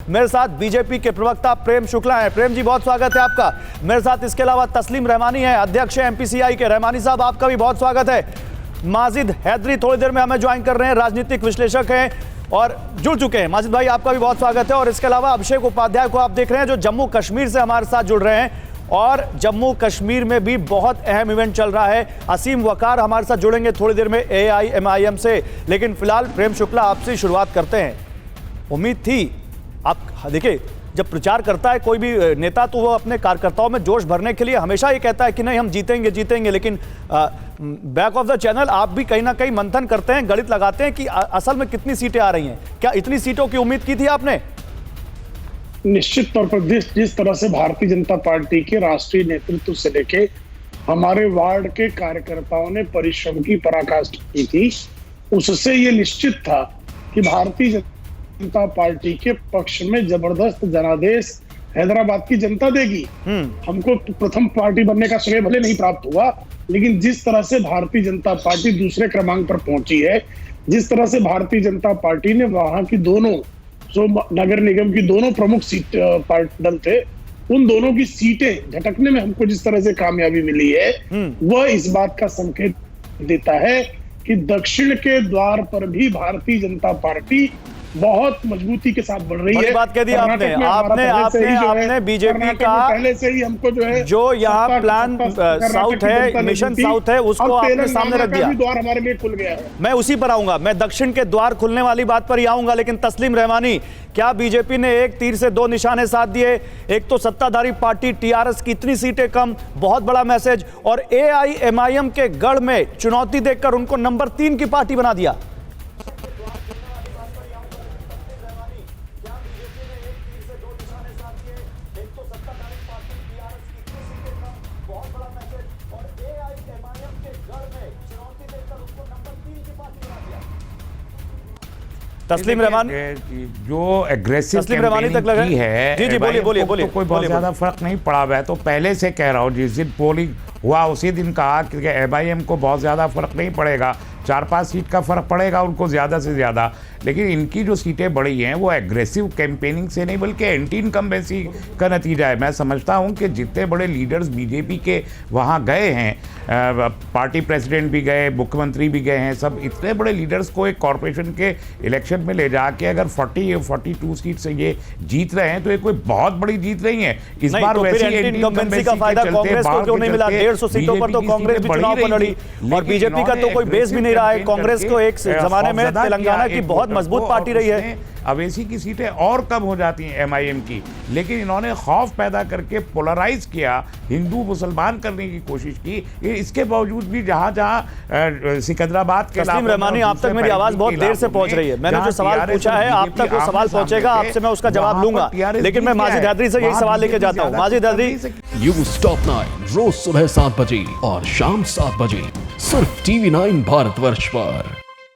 मेरे साथ बीजेपी के प्रवक्ता प्रेम शुक्ला हैं। प्रेम जी, बहुत स्वागत है आपका। मेरे साथ इसके अलावा तस्लीम रहमानी है, अध्यक्ष एमपीसीआई के। रहमानी साहब, आपका भी बहुत स्वागत है। माजिद हैदरी थोड़ी देर में हमें ज्वाइन कर रहे हैं, राजनीतिक विश्लेषक हैं और जुड़ चुके हैं। माजिद भाई, आपका भी बहुत स्वागत है। और इसके अलावा अभिषेक उपाध्याय को आप देख रहे हैं, जो जम्मू कश्मीर से हमारे साथ जुड़ रहे हैं। और जम्मू कश्मीर में भी बहुत अहम इवेंट चल रहा है। असीम वकार हमारे साथ जुड़ेंगे थोड़ी देर में AIMIM से। लेकिन फिलहाल प्रेम शुक्ला, आपसे शुरुआत करते हैं। उम्मीद थी, आप देखिए, जब प्रचार करता है कोई भी नेता तो वो अपने कार्यकर्ताओं में जोश भरने के लिए हमेशा ये कहता है कि नहीं, हम जीतेंगे जीतेंगे। लेकिन बैक ऑफ द चैनल आप भी कहीं ना कहीं मंथन करते हैं, गणित लगाते हैं कि असल में कितनी सीटें आ रही हैं। क्या इतनी सीटों की उम्मीद की थी आपने? निश्चित तौर पर जिस तरह से भारतीय जनता पार्टी के राष्ट्रीय नेतृत्व से लेके हमारे वार्ड के कार्यकर्ताओं ने परिश्रम की पराकाष्ठा की थी, उससे ये निश्चित था कि भारतीय जनता पार्टी के पक्ष में जबरदस्त जनादेश हैदराबाद की जनता देगी। हमको प्रथम पार्टी बनने का श्रेय भले नहीं प्राप्त हुआ, लेकिन जिस तरह से भारतीय जनता पार्टी दूसरे क्रमांक पर पहुंची है, जिस तरह से भारतीय जनता पार्टी ने वहां की दोनों जो नगर निगम की दोनों प्रमुख सीट दल थे, उन दोनों की सीटें झटकने में हमको जिस तरह से कामयाबी मिली है, वह इस बात का संकेत देता है कि दक्षिण के द्वार पर भी भारतीय जनता पार्टी बहुत मजबूती के साथ बढ़ रही है। बात कह दी आपने बीजेपी का पहले से ही हमको जो यहाँ प्लान साउथ है, मिशन साउथ है, उसको आपने सामने रख दिया। द्वार हमारे लिए खुल गया है। मैं उसी पर आऊंगा, मैं दक्षिण के द्वार खुलने वाली बात पर ही आऊंगा। लेकिन तस्लीम रहमानी, क्या बीजेपी ने एक तीर से दो निशाने साध दिए? एक तो सत्ताधारी पार्टी TRS की इतनी सीटें कम, बहुत बड़ा मैसेज, और AIMIM के गढ़ में चुनौती देकर उनको नंबर 3 की पार्टी बना दिया। तस्लीम रहमान, जो एग्रेसिव कैंपेनिंग की है, जी बोलिए बोलिए। तो कोई बहुत ज्यादा फर्क नहीं पड़ा हुआ है। तो पहले से कह रहा हूँ, जिस दिन पोलिंग हुआ उसी दिन कहा कि MIM को बहुत ज्यादा फर्क नहीं पड़ेगा, 4-5 सीट का फर्क पड़ेगा उनको ज्यादा से ज्यादा। लेकिन इनकी जो सीटें बढ़ी हैं वो एग्रेसिव कैंपेनिंग से नहीं बल्कि एंटी इनकम्बेंसी का नतीजा है। मैं समझता हूं कि जितने बड़े लीडर्स बीजेपी के वहां गए हैं, पार्टी प्रेसिडेंट भी गए, मुख्यमंत्री भी गए हैं, सब इतने बड़े लीडर्स को एक कॉरपोरेशन के इलेक्शन में ले जाके अगर 42 सीट से ये जीत रहे हैं तो ये कोई बहुत बड़ी जीत नहीं है। इस बार तो वैसी एंटी इनकम्बेंसी का फायदा कांग्रेस को क्यों नहीं मिला? 150 सीटों पर तो कांग्रेस भी चुनाव पर लड़ी और बीजेपी का तो कोई बेस भी नहीं रहा है। कांग्रेस को एक जमाने में तेलंगाना की बहुत मजबूत पार्टी रही है। अवेसी की सीटें और कम हो जाती हैं MIM की, लेकिन इन्होंने खौफ पैदा करके पोलराइज किया, हिंदू मुसलमान करने की कोशिश की। इसके बावजूद भी जहां सिकंदराबाद के तस्लीम रहमानी, आप तक मेरी आवाज बहुत देर से पहुंच रही है। मैंने जो सवाल पूछा है आप तक वो सवाल पहुंचेगा, आपसे मैं उसका जवाब लूंगा। लेकिन मैं माजिद हैदरी से यही सवाल लेके जाता हूँ। माजिद हैदरी, न्यूज़ टॉप 9 रोज सुबह 7 बजे और शाम 7 बजे सिर्फ TV9 भारतवर्ष पर।